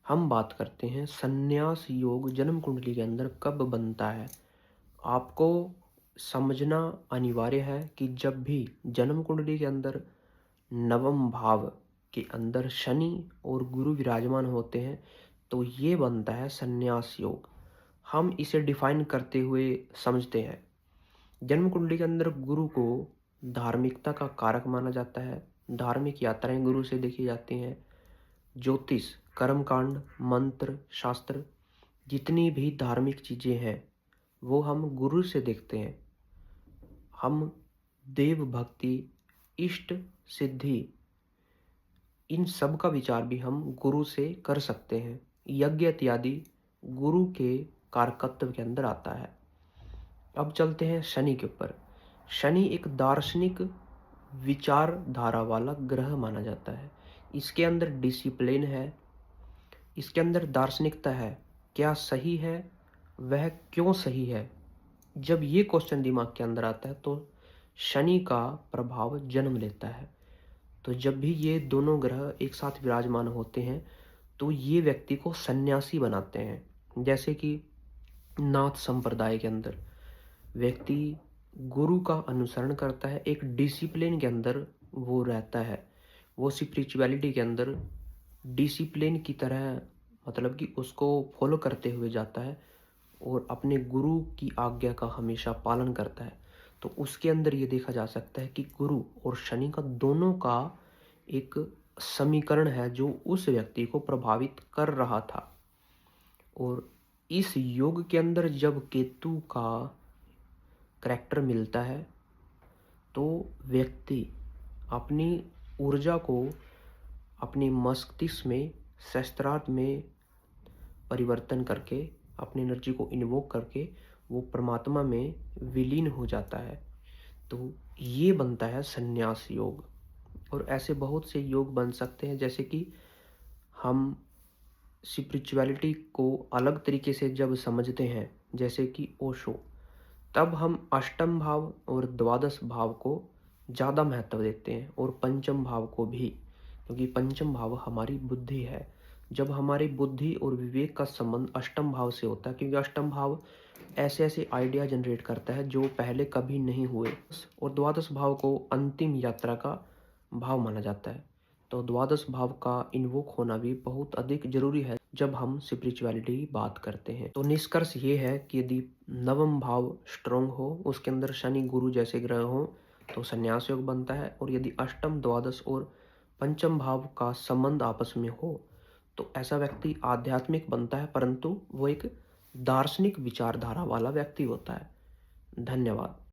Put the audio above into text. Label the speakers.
Speaker 1: हम बात करते हैं संन्यास योग जन्म कुंडली के अंदर कब बनता है। आपको समझना अनिवार्य है कि जब भी जन्म कुंडली के अंदर नवम भाव के अंदर शनि और गुरु विराजमान होते हैं तो ये बनता है संन्यास योग। हम इसे डिफाइन करते हुए समझते हैं। जन्म कुंडली के अंदर गुरु को धार्मिकता का कारक माना जाता है। धार्मिक यात्राएं गुरु से देखी जाती हैं। ज्योतिष, कर्मकांड, मंत्र, शास्त्र, जितनी भी धार्मिक चीज़ें हैं वो हम गुरु से देखते हैं। हम देव भक्ति, इष्ट सिद्धि, इन सब का विचार भी हम गुरु से कर सकते हैं। यज्ञ इत्यादि गुरु के कारकत्व के अंदर आता है। अब चलते हैं शनि के ऊपर। शनि एक दार्शनिक विचारधारा वाला ग्रह माना जाता है। इसके अंदर डिसिप्लिन है, इसके अंदर दार्शनिकता है। क्या सही है, वह क्यों सही है? जब ये क्वेश्चन दिमाग के अंदर आता है तो शनि का प्रभाव जन्म लेता है। तो जब भी ये दोनों ग्रह एक साथ विराजमान होते हैं तो ये व्यक्ति को सन्यासी बनाते हैं। जैसे कि नाथ संप्रदाय के अंदर व्यक्ति गुरु का अनुसरण करता है, एक डिसिप्लिन के अंदर वो रहता है। वो स्पिरिचुअलिटी के अंदर डिसिप्लिन की तरह, मतलब कि उसको फॉलो करते हुए जाता है और अपने गुरु की आज्ञा का हमेशा पालन करता है। तो उसके अंदर ये देखा जा सकता है कि गुरु और शनि का दोनों का एक समीकरण है जो उस व्यक्ति को प्रभावित कर रहा था। और इस योग के अंदर जब केतु का करैक्टर मिलता है तो व्यक्ति अपनी ऊर्जा को अपनी मस्तिष्क में, शस्त्रार्थ में परिवर्तन करके, अपनी एनर्जी को इन्वोक करके वो परमात्मा में विलीन हो जाता है। तो ये बनता है संन्यास योग। और ऐसे बहुत से योग बन सकते हैं। जैसे कि हम स्पिरिचुअलिटी को अलग तरीके से जब समझते हैं, जैसे कि ओशो, तब हम अष्टम भाव और द्वादश भाव को ज़्यादा महत्व देते हैं और पंचम भाव को भी, क्योंकि पंचम भाव हमारी बुद्धि है। जब हमारी बुद्धि और विवेक का संबंध अष्टम भाव से होता है, क्योंकि अष्टम भाव ऐसे ऐसे आइडिया जनरेट करता है जो पहले कभी नहीं हुए। और द्वादश भाव को अंतिम यात्रा का भाव माना जाता है। तो द्वादश भाव का इन्वोक होना भी बहुत अधिक जरूरी है जब हम स्पिरिचुअलिटी की बात करते हैं। तो निष्कर्ष ये है कि यदि नवम भाव स्ट्रॉन्ग हो, उसके अंदर शनि गुरु जैसे ग्रह हो, तो संन्यास योग बनता है। और यदि अष्टम, द्वादश और पंचम भाव का संबंध आपस में हो तो ऐसा व्यक्ति आध्यात्मिक बनता है, परंतु वो एक दार्शनिक विचारधारा वाला व्यक्ति होता है। धन्यवाद।